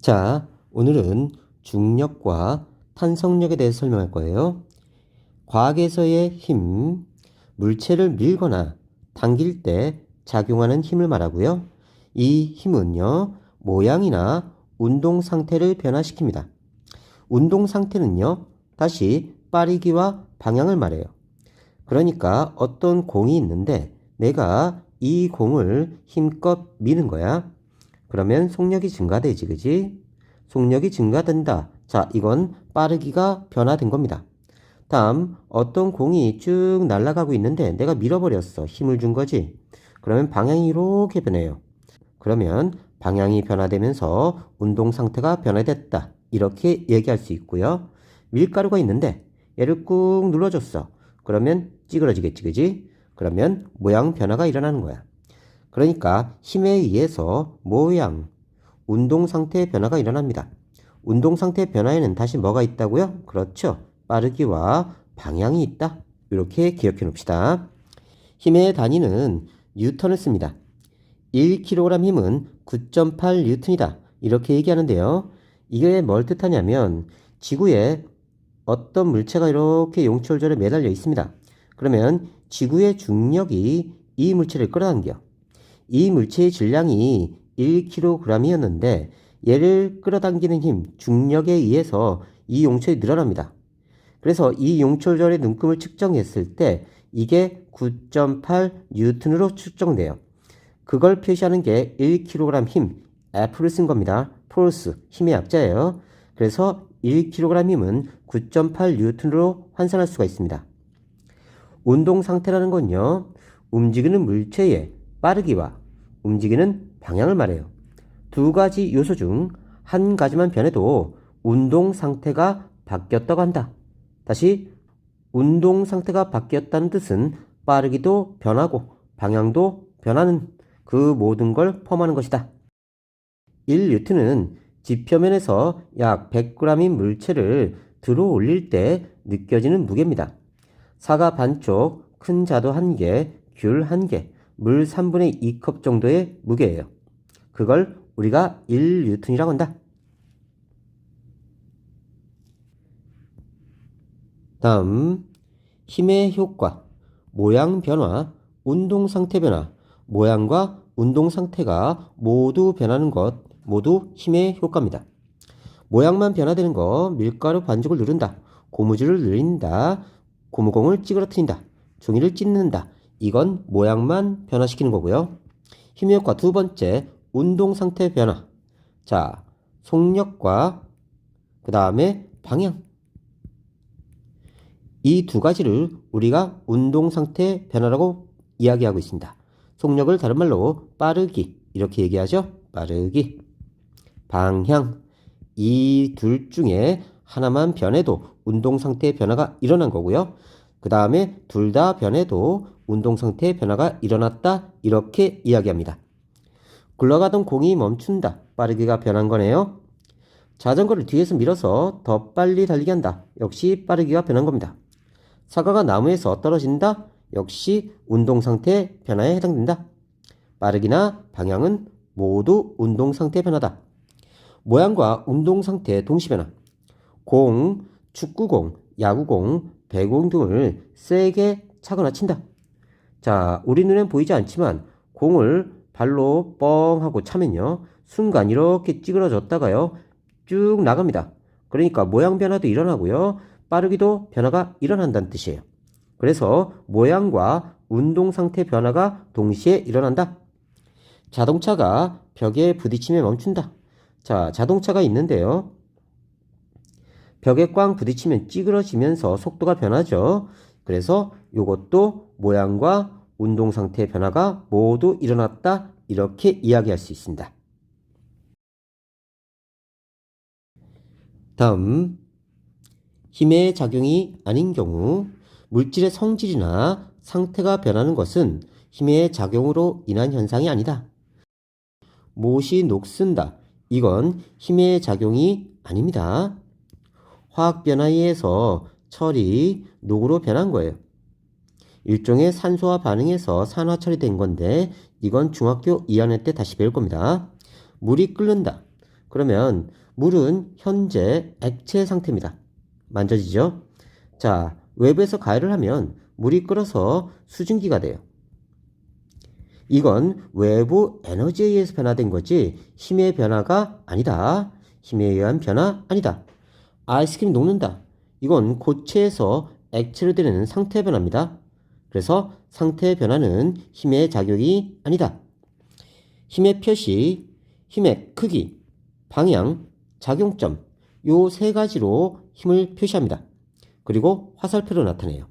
자, 오늘은 중력과 탄성력에 대해서 설명할 거예요. 과학에서의 힘, 물체를 밀거나 당길 때 작용하는 힘을 말하고요. 이 힘은요, 모양이나 운동 상태를 변화시킵니다. 운동 상태는요, 다시 빠르기와 방향을 말해요. 그러니까 어떤 공이 있는데 내가 이 공을 힘껏 미는 거야. 그러면 속력이 증가되지, 그지? 속력이 증가된다. 자, 이건 빠르기가 변화된 겁니다. 다음, 어떤 공이 쭉 날아가고 있는데 내가 밀어버렸어. 힘을 준 거지. 그러면 방향이 이렇게 변해요. 그러면 방향이 변화되면서 운동 상태가 변화됐다. 이렇게 얘기할 수 있고요. 밀가루가 있는데 얘를 꾹 눌러줬어. 그러면 찌그러지겠지, 그지? 그러면 모양 변화가 일어나는 거야. 그러니까 힘에 의해서 모양, 운동 상태의 변화가 일어납니다. 운동 상태의 변화에는 다시 뭐가 있다고요? 그렇죠. 빠르기와 방향이 있다. 이렇게 기억해 놓읍시다. 힘의 단위는 뉴턴을 씁니다. 1kg 힘은 9.8 뉴턴이다. 이렇게 얘기하는데요. 이게 뭘 뜻하냐면 지구에 어떤 물체가 이렇게 용철절에 매달려 있습니다. 그러면 지구의 중력이 이 물체를 끌어당겨. 이 물체의 질량이 1kg이었는데 얘를 끌어당기는 힘, 중력에 의해서 이 용철이 늘어납니다. 그래서 이 용철절의 눈금을 측정했을 때 이게 9.8 뉴턴으로 측정돼요. 그걸 표시하는 게 1kg 힘, F를 쓴 겁니다. 포스, 힘의 약자예요. 그래서 1kg 힘은 9.8 뉴턴으로 환산할 수가 있습니다. 운동 상태라는 건요, 움직이는 물체의 빠르기와 움직이는 방향을 말해요. 두 가지 요소 중 한 가지만 변해도 운동 상태가 바뀌었다고 한다. 다시, 운동 상태가 바뀌었다는 뜻은 빠르기도 변하고 방향도 변하는 그 모든 걸 포함하는 것이다. 1뉴턴은 지표면에서 약 100g인 물체를 들어 올릴 때 느껴지는 무게입니다. 사과 반쪽, 큰 자도 1개, 귤 1개, 물 3분의 2컵 정도의 무게예요. 그걸 우리가 1뉴턴이라고 한다. 다음, 힘의 효과, 모양 변화, 운동 상태 변화, 모양과 운동 상태가 모두 변하는 것, 모두 힘의 효과입니다. 모양만 변화되는 거, 밀가루 반죽을 누른다, 고무줄을 늘린다, 고무공을 찌그러뜨린다, 종이를 찢는다. 이건 모양만 변화시키는 거고요. 힘의 효과 두 번째, 운동 상태 변화. 자, 속력과 그 다음에 방향. 이 두 가지를 우리가 운동 상태 변화라고 이야기하고 있습니다. 속력을 다른 말로 빠르기 이렇게 얘기하죠. 빠르기. 방향. 이 둘 중에 하나만 변해도 운동 상태의 변화가 일어난 거고요. 그 다음에 둘 다 변해도 운동 상태의 변화가 일어났다. 이렇게 이야기합니다. 굴러가던 공이 멈춘다. 빠르기가 변한 거네요. 자전거를 뒤에서 밀어서 더 빨리 달리게 한다. 역시 빠르기가 변한 겁니다. 사과가 나무에서 떨어진다. 역시 운동 상태 변화에 해당된다. 빠르기나 방향은 모두 운동 상태 변화다. 모양과 운동 상태 동시 변화. 공, 축구공, 야구공, 배구공 등을 세게 차거나 친다. 자, 우리 눈엔 보이지 않지만 공을 발로 뻥 하고 차면요. 순간 이렇게 찌그러졌다가요. 쭉 나갑니다. 그러니까 모양 변화도 일어나고요. 빠르기도 변화가 일어난다는 뜻이에요. 그래서 모양과 운동 상태 변화가 동시에 일어난다. 자동차가 벽에 부딪히며 멈춘다. 자, 자동차가 있는데요. 벽에 꽝 부딪히면 찌그러지면서 속도가 변하죠. 그래서 이것도 모양과 운동 상태의 변화가 모두 일어났다. 이렇게 이야기할 수 있습니다. 다음, 힘의 작용이 아닌 경우 물질의 성질이나 상태가 변하는 것은 힘의 작용으로 인한 현상이 아니다. 못이 녹슨다. 이건 힘의 작용이 아닙니다. 화학 변화에 의해서 철이 녹으로 변한 거예요. 일종의 산소와 반응해서 산화 처리된 건데 이건 중학교 2학년 때 다시 배울 겁니다. 물이 끓는다. 그러면 물은 현재 액체 상태입니다. 만져지죠? 자, 외부에서 가열을 하면 물이 끓어서 수증기가 돼요. 이건 외부 에너지에 의해서 변화된 거지 힘의 변화가 아니다. 힘에 의한 변화 아니다. 아이스크림 녹는다. 이건 고체에서 액체로 되는 상태 변화입니다. 그래서 상태 변화는 힘의 작용이 아니다. 힘의 표시, 힘의 크기, 방향, 작용점 요 세 가지로 힘을 표시합니다. 그리고 화살표로 나타내요.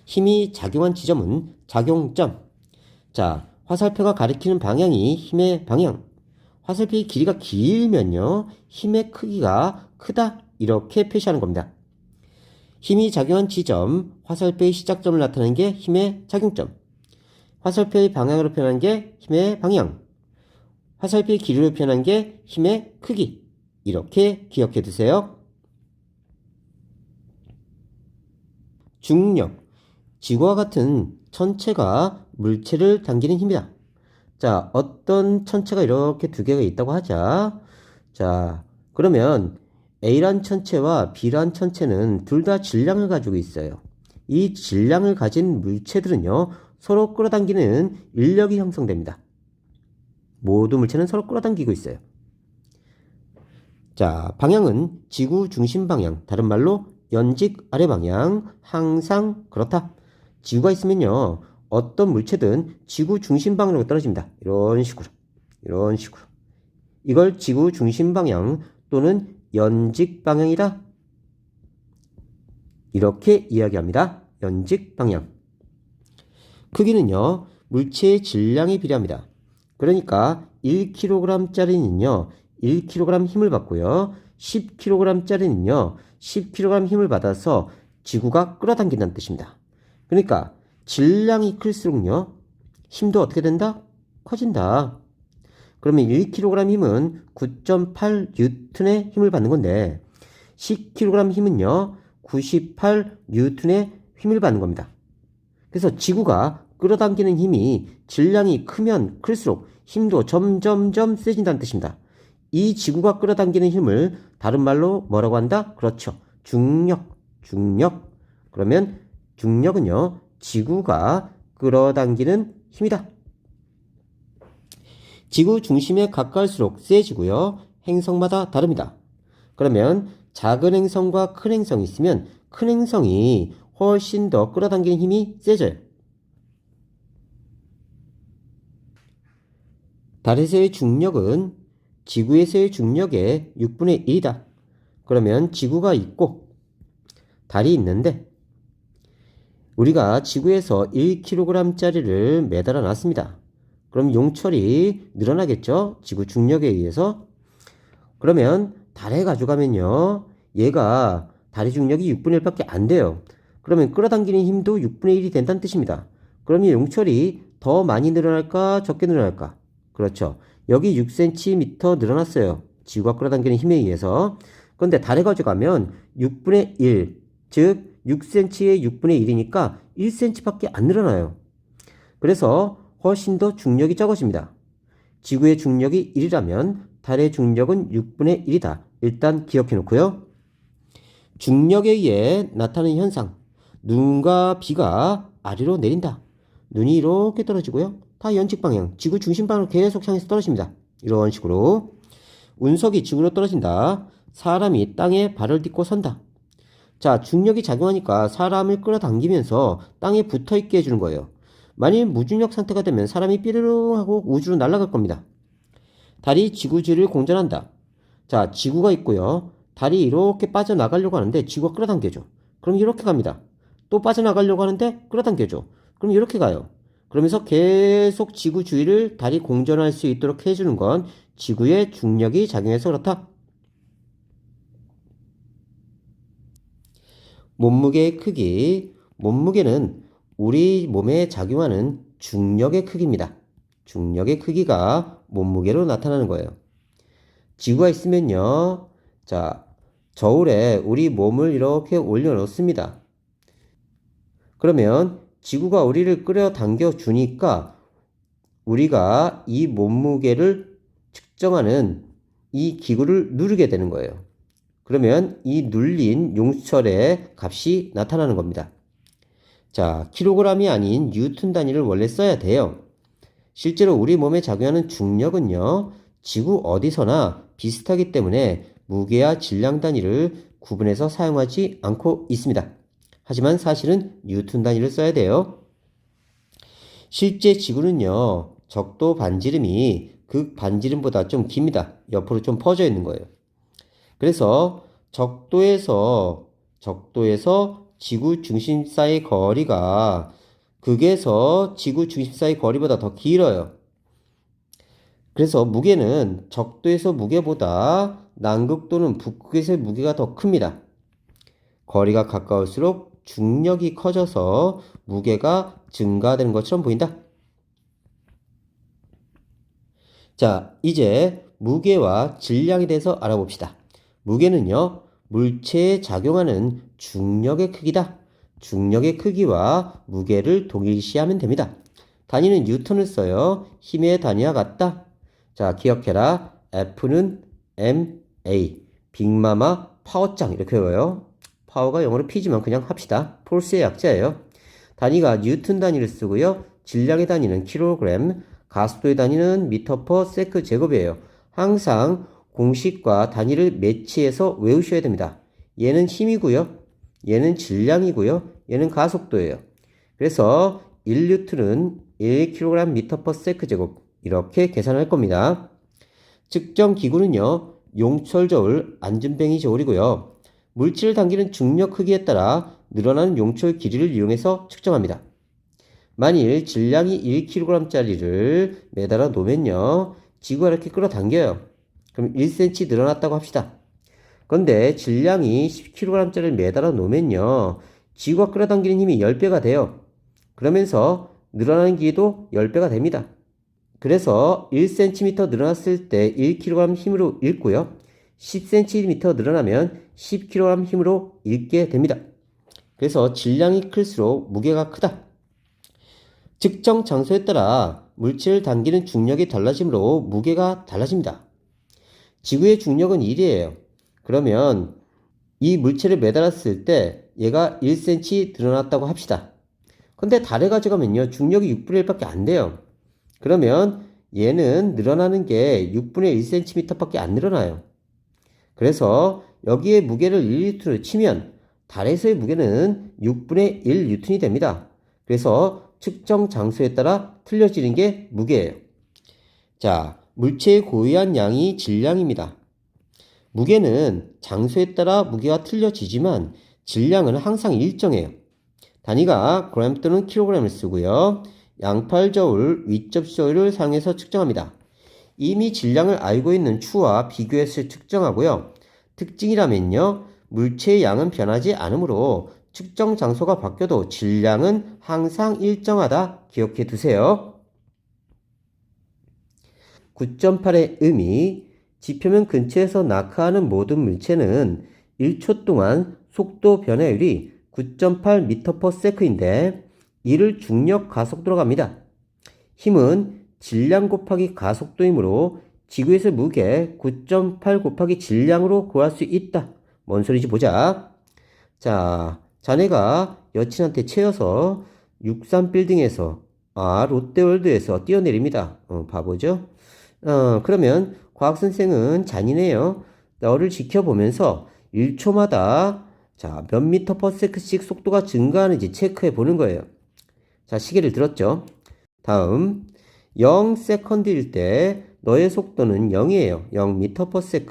힘이 작용한 지점은 작용점. 자, 화살표가 가리키는 방향이 힘의 방향. 화살표의 길이가 길면요, 힘의 크기가 크다 이렇게 표시하는 겁니다. 힘이 작용한 지점, 화살표의 시작점을 나타내는 게 힘의 작용점. 화살표의 방향으로 표현한 게 힘의 방향. 화살표의 길이로 표현한 게 힘의 크기. 이렇게 기억해 두세요. 중력. 지구와 같은 천체가 물체를 당기는 힘이다. 자, 어떤 천체가 이렇게 두 개가 있다고 하자. 자, 그러면 A란 천체와 B란 천체는 둘 다 질량을 가지고 있어요. 이 질량을 가진 물체들은요, 서로 끌어당기는 인력이 형성됩니다. 모두 물체는 서로 끌어당기고 있어요. 자, 방향은 지구 중심 방향, 다른 말로 연직 아래 방향, 항상 그렇다. 지구가 있으면요, 어떤 물체든 지구 중심 방향으로 떨어집니다. 이런 식으로. 이런 식으로. 이걸 지구 중심 방향 또는 연직 방향이다. 이렇게 이야기합니다. 연직 방향. 크기는요, 물체의 질량에 비례합니다. 그러니까 1kg짜리는요, 1kg 힘을 받고요, 10kg짜리는요, 10kg 힘을 받아서 지구가 끌어당긴다는 뜻입니다. 그러니까 질량이 클수록요, 힘도 어떻게 된다? 커진다. 그러면 1kg 힘은 9.8N의 힘을 받는 건데 10kg 힘은요 98N의 힘을 받는 겁니다. 그래서 지구가 끌어당기는 힘이 질량이 크면 클수록 힘도 점점점 세진다는 뜻입니다. 이 지구가 끌어당기는 힘을 다른 말로 뭐라고 한다? 그렇죠. 중력. 중력. 그러면 중력은요 지구가 끌어당기는 힘이다. 지구 중심에 가까울수록 세지고요. 행성마다 다릅니다. 그러면 작은 행성과 큰 행성이 있으면 큰 행성이 훨씬 더 끌어당기는 힘이 세져요. 달에서의 중력은 지구에서의 중력의 6분의 1이다. 그러면 지구가 있고 달이 있는데 우리가 지구에서 1kg짜리를 매달아 놨습니다. 그럼 용철이 늘어나겠죠? 지구 중력에 의해서. 그러면 달에 가져가면요. 얘가 달의 중력이 6분의 1밖에 안 돼요. 그러면 끌어당기는 힘도 6분의 1이 된다는 뜻입니다. 그러면 용철이 더 많이 늘어날까? 적게 늘어날까? 그렇죠. 여기 6cm 늘어났어요. 지구가 끌어당기는 힘에 의해서. 그런데 달에 가져가면 6분의 1, 즉 6cm의 6분의 1이니까 1cm밖에 안 늘어나요. 그래서 훨씬 더 중력이 적어집니다. 지구의 중력이 1이라면 달의 중력은 6분의 1이다. 일단 기억해 놓고요. 중력에 의해 나타나는 현상. 눈과 비가 아래로 내린다. 눈이 이렇게 떨어지고요. 다 연직 방향, 지구 중심 방향으로 계속 향해서 떨어집니다. 이런 식으로. 운석이 지구로 떨어진다. 사람이 땅에 발을 딛고 선다. 자, 중력이 작용하니까 사람을 끌어당기면서 땅에 붙어있게 해주는 거예요. 만일 무중력 상태가 되면 사람이 삐르르 하고 우주로 날아갈 겁니다. 달이 지구지를 공전한다. 자, 지구가 있고요. 달이 이렇게 빠져나가려고 하는데 지구가 끌어당겨줘. 그럼 이렇게 갑니다. 또 빠져나가려고 하는데 끌어당겨줘. 그럼 이렇게 가요. 그러면서 계속 지구 주위를 달이 공전할 수 있도록 해주는 건 지구의 중력이 작용해서 그렇다. 몸무게의 크기. 몸무게는 우리 몸에 작용하는 중력의 크기입니다. 중력의 크기가 몸무게로 나타나는 거예요. 지구가 있으면요. 자, 저울에 우리 몸을 이렇게 올려놓습니다. 그러면 지구가 우리를 끌어당겨 주니까 우리가 이 몸무게를 측정하는 이 기구를 누르게 되는 거예요. 그러면 이 눌린 용철의 값이 나타나는 겁니다. 자, 킬로그램이 아닌 뉴턴 단위를 원래 써야 돼요. 실제로 우리 몸에 작용하는 중력은요, 지구 어디서나 비슷하기 때문에 무게와 질량 단위를 구분해서 사용하지 않고 있습니다. 하지만 사실은 뉴턴 단위를 써야 돼요. 실제 지구는요, 적도 반지름이 극 반지름보다 좀 깁니다. 옆으로 좀 퍼져 있는 거예요. 그래서 적도에서 지구 중심 사이 거리가 극에서 지구 중심 사이 거리보다 더 길어요. 그래서 무게는 적도에서 무게보다 남극 또는 북극에서의 무게가 더 큽니다. 거리가 가까울수록 중력이 커져서 무게가 증가되는 것처럼 보인다. 자, 이제 무게와 질량에 대해서 알아봅시다. 무게는요, 물체에 작용하는 중력의 크기다. 중력의 크기와 무게를 동일시하면 됩니다. 단위는 뉴턴을 써요. 힘의 단위와 같다. 자, 기억해라. F는 MA, 빅마마 파워짱 이렇게 외워요. 파워가 영어로 P지만 그냥 합시다. 폴스의 약자예요. 단위가 뉴턴 단위를 쓰고요. 질량의 단위는 킬로그램, 가속도의 단위는 미터 퍼 세크 제곱이에요. 항상 공식과 단위를 매치해서 외우셔야 됩니다. 얘는 힘이고요. 얘는 질량이고요. 얘는 가속도예요. 그래서 1뉴턴은 1kg 미터 퍼 세크 제곱 이렇게 계산할 겁니다. 측정 기구는요. 용철 저울, 안전뱅이 저울이고요. 물질을 당기는 중력 크기에 따라 늘어나는 용철 길이를 이용해서 측정합니다. 만일 질량이 1kg짜리를 매달아 놓으면요. 지구가 이렇게 끌어당겨요. 그럼 1cm 늘어났다고 합시다. 그런데 질량이 10kg짜리를 매달아 놓으면요. 지구가 끌어당기는 힘이 10배가 돼요. 그러면서 늘어나는 길이도 10배가 됩니다. 그래서 1cm 늘어났을 때 1kg 힘으로 읽고요. 10cm 늘어나면 10kg 힘으로 읽게 됩니다. 그래서 질량이 클수록 무게가 크다. 측정 장소에 따라 물체를 당기는 중력이 달라지므로 무게가 달라집니다. 지구의 중력은 1이에요. 그러면 이 물체를 매달았을 때 얘가 1cm 늘어났다고 합시다. 근데 달에 가져가면요. 중력이 6분의 1밖에 안 돼요. 그러면 얘는 늘어나는 게 6분의 1cm 밖에 안 늘어나요. 그래서 여기에 무게를 1N으로 치면 달에서의 무게는 6분의 1N이 됩니다. 그래서 측정 장소에 따라 틀려지는 게 무게예요. 자, 물체의 고유한 양이 질량입니다. 무게는 장소에 따라 무게가 틀려지지만 질량은 항상 일정해요. 단위가 그램 또는 킬로그램을 쓰고요. 양팔 저울, 윗접시 저울을 사용해서 측정합니다. 이미 질량을 알고 있는 추와 비교해서 측정하고요. 특징이라면요. 물체의 양은 변하지 않으므로 측정 장소가 바뀌어도 질량은 항상 일정하다 기억해 두세요. 9.8의 의미, 지표면 근처에서 낙하하는 모든 물체는 1초 동안 속도 변화율이 9.8m/s인데 이를 중력 가속도로 갑니다. 힘은 질량 곱하기 가속도이므로 지구에서 무게 9.8 곱하기 질량으로 구할 수 있다. 뭔 소리인지 보자. 자, 자네가 여친한테 채여서 63빌딩에서 롯데월드에서 뛰어내립니다. 바보죠? 그러면 과학선생은 잔인해요. 너를 지켜보면서 1초마다 자, 몇 미터 퍼 세크씩 속도가 증가하는지 체크해 보는 거예요. 자, 시계를 들었죠? 다음 0세컨드일 때 너의 속도는 0이에요. 0m per sec.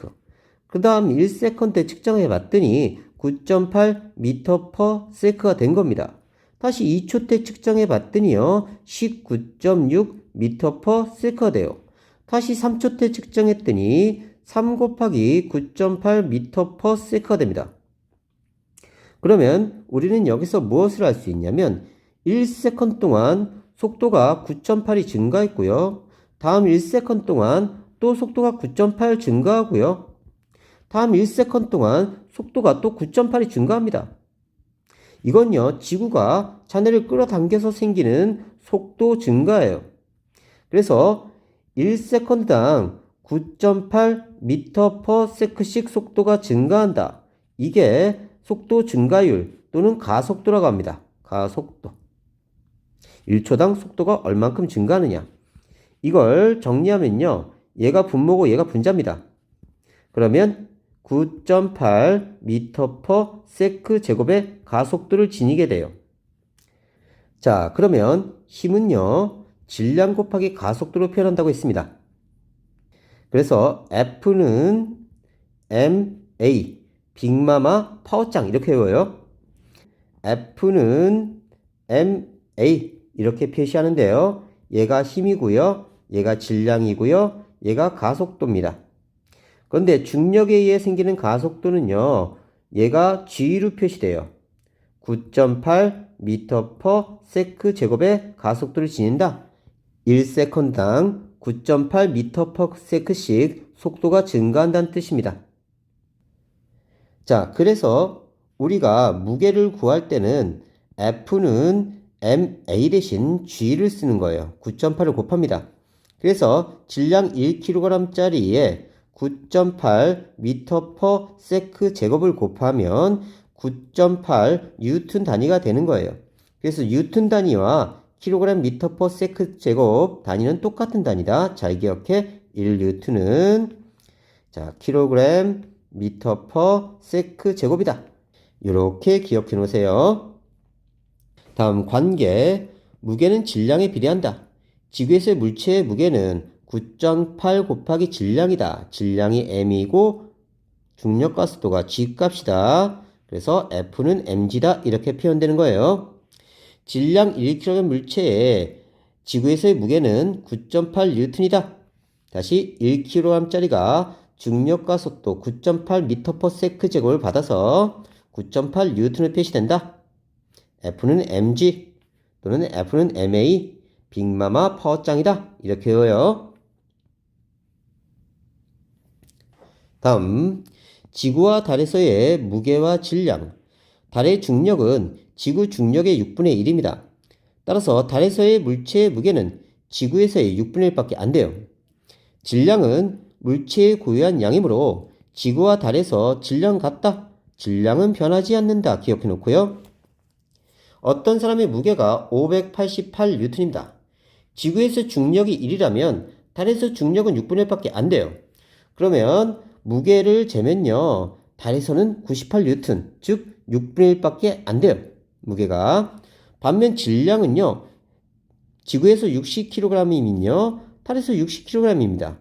그 다음 1세컨드 측정해 봤더니 9.8m per sec가 된 겁니다. 다시 2초 때 측정해 봤더니요. 19.6m per sec가 돼요. 다시 3초 때 측정했더니 3 곱하기 9.8m per sec가 됩니다. 그러면 우리는 여기서 무엇을 할 수 있냐면 1세컨드 동안 속도가 9.8이 증가했고요. 다음 1세컨드 동안 또 속도가 9.8 증가하고요. 다음 1세컨드 동안 속도가 또 9.8이 증가합니다. 이건요, 지구가 자네를 끌어당겨서 생기는 속도 증가예요. 그래서 1세컨드당 9.8m/s씩 속도가 증가한다. 이게 속도 증가율 또는 가속도라고 합니다. 가속도. 1초당 속도가 얼만큼 증가하느냐. 이걸 정리하면요. 얘가 분모고 얘가 분자입니다. 그러면 9.8m/s 제곱의 가속도를 지니게 돼요. 자, 그러면 힘은요. 질량 곱하기 가속도로 표현한다고 했습니다. 그래서 F는 ma, 빅마마 파워짱 이렇게 외워요. F는 ma 이렇게 표시하는데요. 얘가 힘이고요. 얘가 질량이고요. 얘가 가속도입니다. 그런데 중력에 의해 생기는 가속도는요. 얘가 g로 표시돼요. 9.8m/s 제곱의 가속도를 지닌다. 1세컨당 9.8m/s씩 속도가 증가한다는 뜻입니다. 자, 그래서 우리가 무게를 구할 때는 F는 ma 대신 g를 쓰는 거예요. 9.8을 곱합니다. 그래서 질량 1kg짜리에 9.8m/s 제곱을 곱하면 9.8 뉴턴 단위가 되는 거예요. 그래서 뉴턴 단위와 kg/m/s 제곱 단위는 똑같은 단위다. 잘 기억해. 1뉴턴은 자, kg/m/s 제곱이다. 이렇게 기억해 놓으세요. 다음 관계. 무게는 질량에 비례한다. 지구에서의 물체의 무게는 9.8 곱하기 질량이다. 질량이 m이고 중력 가속도가 g값이다. 그래서 F는 mg다. 이렇게 표현되는 거예요. 질량 1kg 물체의 지구에서의 무게는 9.8N이다. 다시 1kg짜리가 중력 가속도 9.8m/s 제곱을 받아서 9.8N으로 표시된다. F는 mg 또는 F는 ma, 빅마마 파워짱이다. 이렇게 외워요. 다음, 지구와 달에서의 무게와 질량. 달의 중력은 지구 중력의 6분의 1입니다. 따라서 달에서의 물체의 무게는 지구에서의 6분의 1밖에 안 돼요. 질량은 물체의 고유한 양이므로 지구와 달에서 질량 같다. 질량은 변하지 않는다. 기억해 놓고요. 어떤 사람의 무게가 588N입니다. 지구에서 중력이 1이라면 달에서 중력은 6분의 1밖에 안 돼요. 그러면 무게를 재면요. 달에서는 98N, 즉 6분의 1밖에 안 돼요. 무게가. 반면 질량은요. 지구에서 60kg이면요. 달에서 60kg입니다.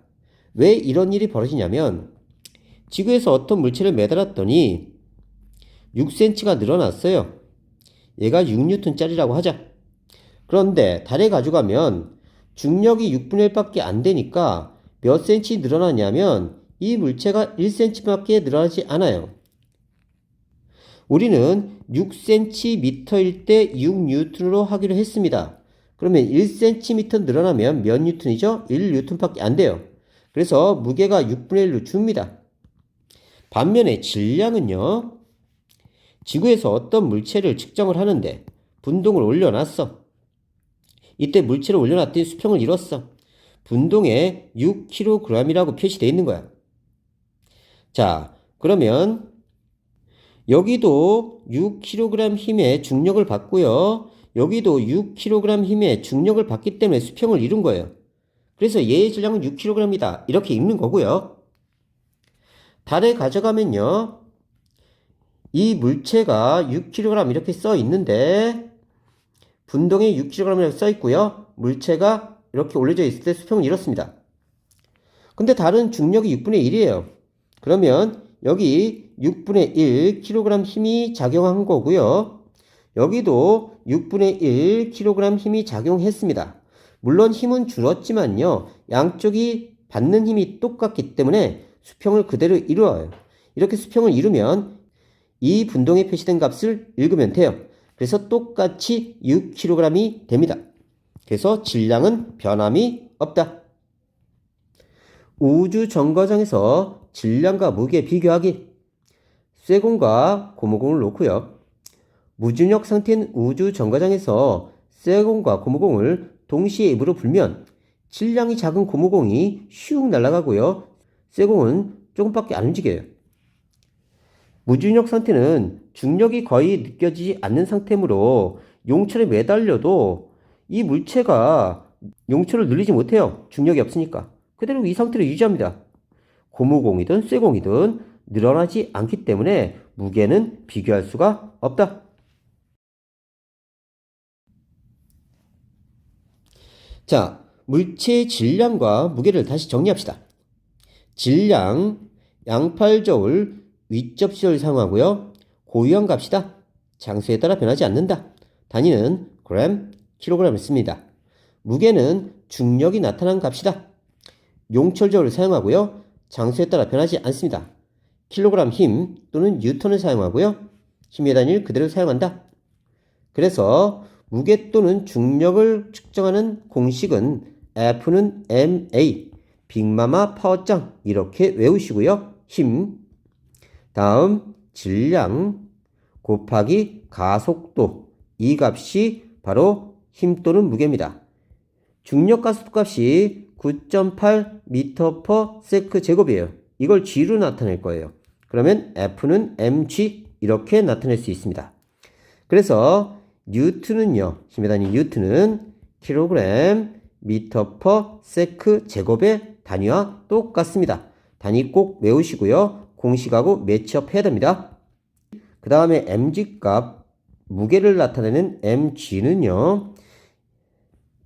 왜 이런 일이 벌어지냐면 지구에서 어떤 물체를 매달았더니 6cm가 늘어났어요. 얘가 6N짜리라고 하자. 그런데 달에 가져가면 중력이 6분의 1밖에 안 되니까 몇 cm 늘어나냐면 이 물체가 1cm밖에 늘어나지 않아요. 우리는 6cm일 때 6N으로 하기로 했습니다. 그러면 1cm 늘어나면 몇 뉴턴이죠? 1N밖에 안 돼요. 그래서 무게가 6분의 1로 줍니다. 반면에 질량은요. 지구에서 어떤 물체를 측정을 하는데 분동을 올려놨어. 이때 물체를 올려놨더니 수평을 이뤘어. 분동에 6kg이라고 표시되어 있는 거야. 자, 그러면 여기도 6kg 힘의 중력을 받고요. 여기도 6kg 힘의 중력을 받기 때문에 수평을 이룬 거예요. 그래서 얘의 질량은 6kg이다. 이렇게 읽는 거고요. 달에 가져가면요. 이 물체가 6kg 이렇게 써 있는데 분동에 6kg이라고 써 있고요. 물체가 이렇게 올려져 있을 때 수평은 이렇습니다. 근데 달은 중력이 6분의 1이에요. 그러면 여기 6분의 1kg 힘이 작용한 거고요. 여기도 6분의 1kg 힘이 작용했습니다. 물론 힘은 줄었지만요. 양쪽이 받는 힘이 똑같기 때문에 수평을 그대로 이루어요. 이렇게 수평을 이루면 이 분동에 표시된 값을 읽으면 돼요. 그래서 똑같이 6kg이 됩니다. 그래서 질량은 변함이 없다. 우주 정거장에서 질량과 무게 비교하기. 쇠공과 고무공을 놓고요. 무중력 상태인 우주 정거장에서 쇠공과 고무공을 동시에 입으로 불면 질량이 작은 고무공이 슉 날아가고요. 쇠공은 조금밖에 안 움직여요. 무중력 상태는 중력이 거의 느껴지지 않는 상태이므로 용철에 매달려도 이 물체가 용철을 눌리지 못해요. 중력이 없으니까. 그대로 이 상태를 유지합니다. 고무공이든 쇠공이든 늘어나지 않기 때문에 무게는 비교할 수가 없다. 자, 물체의 질량과 무게를 다시 정리합시다. 질량, 양팔저울, 윗접시를 사용하고요. 고유한 값이다. 장수에 따라 변하지 않는다. 단위는 그램, 킬로그램을 씁니다. 무게는 중력이 나타난 값이다. 용철저울을 사용하고요. 장수에 따라 변하지 않습니다. 킬로그램 힘 또는 뉴턴을 사용하고요. 힘의 단위를 그대로 사용한다. 그래서 무게 또는 중력을 측정하는 공식은 F는 ma, 빅마마 파워짱 이렇게 외우시고요. 힘, 다음 질량 곱하기 가속도, 이 값이 바로 힘 또는 무게입니다. 중력 가속도 값이 9.8m/s 제곱이에요. 이걸 g로 나타낼 거예요. 그러면 F는 mg 이렇게 나타낼 수 있습니다. 그래서 뉴턴은요, 힘의 단위 뉴턴은 킬로그램 미터/s 제곱의 단위와 똑같습니다. 단위 꼭 외우시고요. 공식하고 매치업 해야 됩니다. 그 다음에 mg 값, 무게를 나타내는 mg는요,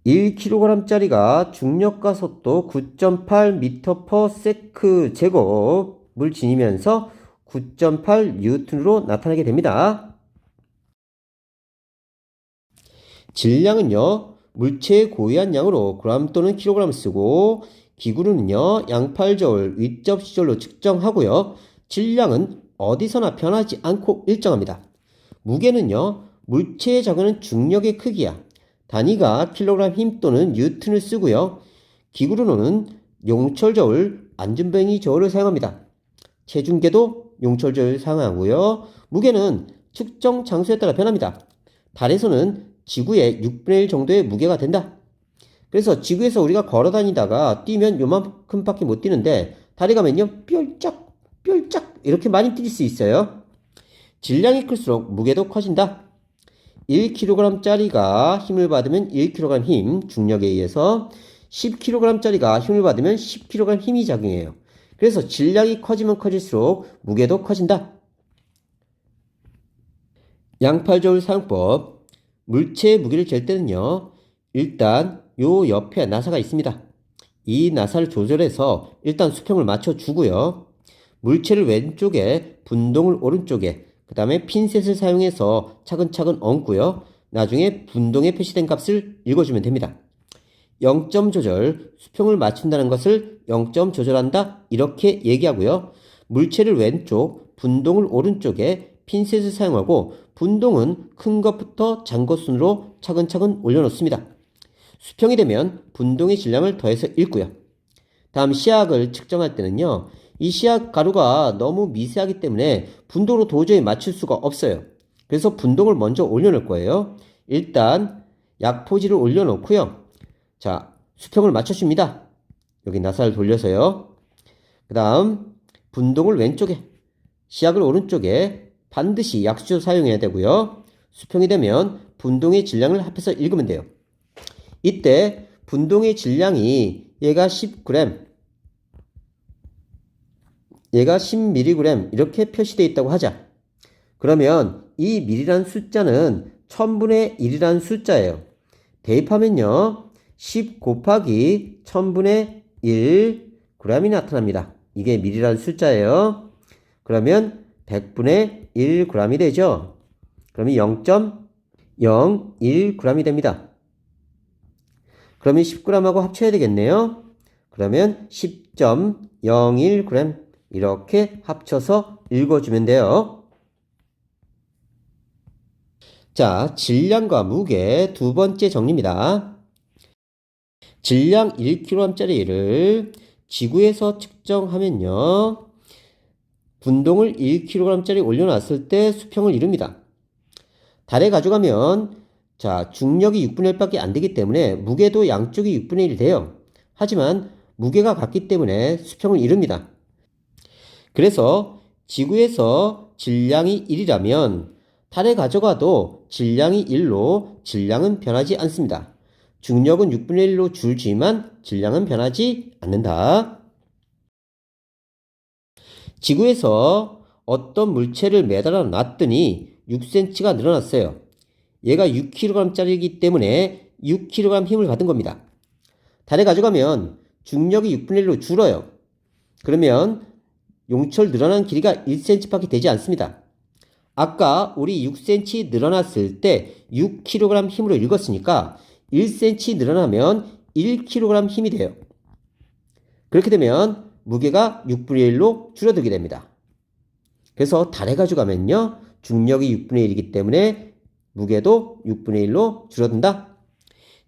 1kg짜리가 중력과 속도 9.8m/s 제곱을 지니면서 9.8N으로 나타나게 됩니다. 질량은요, 물체의 고유한 양으로 그램 또는 킬로그램을 쓰고, 기구는요, 양팔저울, 윗접시절로 측정하고요. 질량은 어디서나 변하지 않고 일정합니다. 무게는요, 물체에 적용하는 중력의 크기야. 단위가 킬로그램 힘 또는 뉴턴을 쓰고요. 기구로는 용철저울, 안전뱅이 저울을 사용합니다. 체중계도 용철저울 사용하고요. 무게는 측정 장소에 따라 변합니다. 달에서는 지구의 6분의 1 정도의 무게가 된다. 그래서 지구에서 우리가 걸어 다니다가 뛰면 요만큼밖에 못 뛰는데 달에 가면요 뾰짝 이렇게 많이 뛸 수 있어요. 질량이 클수록 무게도 커진다. 1kg짜리가 힘을 받으면 1kg 힘, 중력에 의해서 10kg짜리가 힘을 받으면 10kg 힘이 작용해요. 그래서 질량이 커지면 커질수록 무게도 커진다. 양팔저울 사용법. 물체의 무게를 잴 때는요, 일단 요 옆에 나사가 있습니다. 이 나사를 조절해서 일단 수평을 맞춰주고요. 물체를 왼쪽에, 분동을 오른쪽에, 그 다음에 핀셋을 사용해서 차근차근 얹고요. 나중에 분동에 표시된 값을 읽어주면 됩니다. 0점 조절, 수평을 맞춘다는 것을 0점 조절한다 이렇게 얘기하고요. 물체를 왼쪽, 분동을 오른쪽에 핀셋을 사용하고 분동은 큰 것부터 작은 것 순으로 차근차근 올려놓습니다. 수평이 되면 분동의 질량을 더해서 읽고요. 다음 시약을 측정할 때는요. 이 시약 가루가 너무 미세하기 때문에 분동으로 도저히 맞출 수가 없어요. 그래서 분동을 먼저 올려놓을 거예요. 일단 약포지를 올려놓고요. 자, 수평을 맞춰줍니다. 여기 나사를 돌려서요. 그 다음 분동을 왼쪽에, 시약을 오른쪽에 반드시 약수조 사용해야 되고요. 수평이 되면 분동의 질량을 합해서 읽으면 돼요. 이때 분동의 질량이 얘가 10g, 얘가 10mg 이렇게 표시되어 있다고 하자. 그러면 이 ml라는 숫자는 1000분의 1이라는 숫자예요. 대입하면요. 10 곱하기 1000분의 1g이 나타납니다. 이게 ml라는 숫자예요. 그러면 100분의 1g이 되죠. 그러면 0.01g이 됩니다. 그러면 10g하고 합쳐야 되겠네요. 그러면 10.01g 이렇게 합쳐서 읽어주면 돼요. 자, 질량과 무게 두 번째 정리입니다. 질량 1kg짜리를 지구에서 측정하면요. 분동을 1kg짜리 올려놨을 때 수평을 이룹니다. 달에 가져가면 자, 중력이 6분의 1밖에 안 되기 때문에 무게도 양쪽이 6분의 1이 돼요. 하지만 무게가 같기 때문에 수평을 이룹니다. 그래서 지구에서 질량이 1이라면 달에 가져가도 질량이 1로 질량은 변하지 않습니다. 중력은 6분의 1로 줄지만 질량은 변하지 않는다. 지구에서 어떤 물체를 매달아 놨더니 6cm가 늘어났어요. 얘가 6kg짜리이기 때문에 6kg 힘을 받은 겁니다. 달에 가져가면 중력이 6분의 1로 줄어요. 그러면 용철 늘어난 길이가 1cm밖에 되지 않습니다. 아까 우리 6cm 늘어났을 때 6kg 힘으로 읽었으니까 1cm 늘어나면 1kg 힘이 돼요. 그렇게 되면 무게가 6분의 1로 줄어들게 됩니다. 그래서 달에 가져가면요, 중력이 6분의 1이기 때문에 무게도 6분의 1로 줄어든다.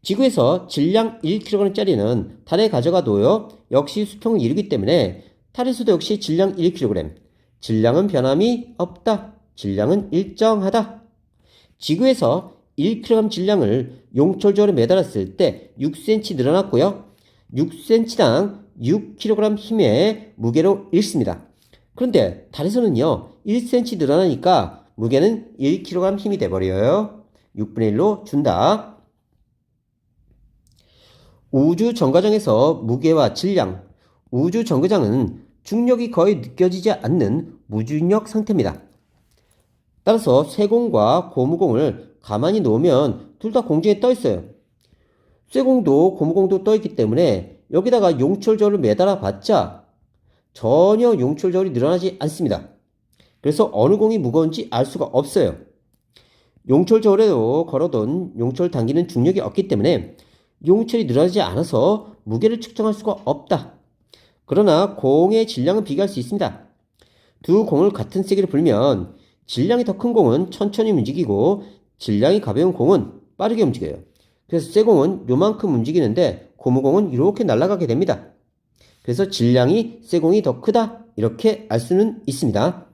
지구에서 질량 1kg짜리는 달에 가져가도요, 역시 수평을 이루기 때문에 달에서도 역시 질량 1kg, 질량은 변함이 없다. 질량은 일정하다. 지구에서 1kg 질량을 용철조로 매달았을 때 6cm 늘어났고요. 6cm당 6kg 힘의 무게로 읽습니다. 그런데 달에서는요, 1cm 늘어나니까 무게는 1kg 힘이 돼버려요. 6분의 1로 준다. 우주 정거장에서 무게와 질량. 우주 정거장은 중력이 거의 느껴지지 않는 무중력 상태입니다. 따라서 쇠공과 고무공을 가만히 놓으면 둘 다 공중에 떠 있어요. 쇠공도 고무공도 떠 있기 때문에 여기다가 용철저울을 매달아 봤자 전혀 용철저울이 늘어나지 않습니다. 그래서 어느 공이 무거운지 알 수가 없어요. 용철저울에도 걸어둔 용철 당기는 중력이 없기 때문에 용철이 늘어나지 않아서 무게를 측정할 수가 없다. 그러나 공의 질량은 비교할 수 있습니다. 두 공을 같은 세기로 불면 질량이 더 큰 공은 천천히 움직이고 질량이 가벼운 공은 빠르게 움직여요. 그래서 쇠 공은 요만큼 움직이는데 고무공은 이렇게 날아가게 됩니다. 그래서 질량이 쇠 공이 더 크다 이렇게 알 수는 있습니다.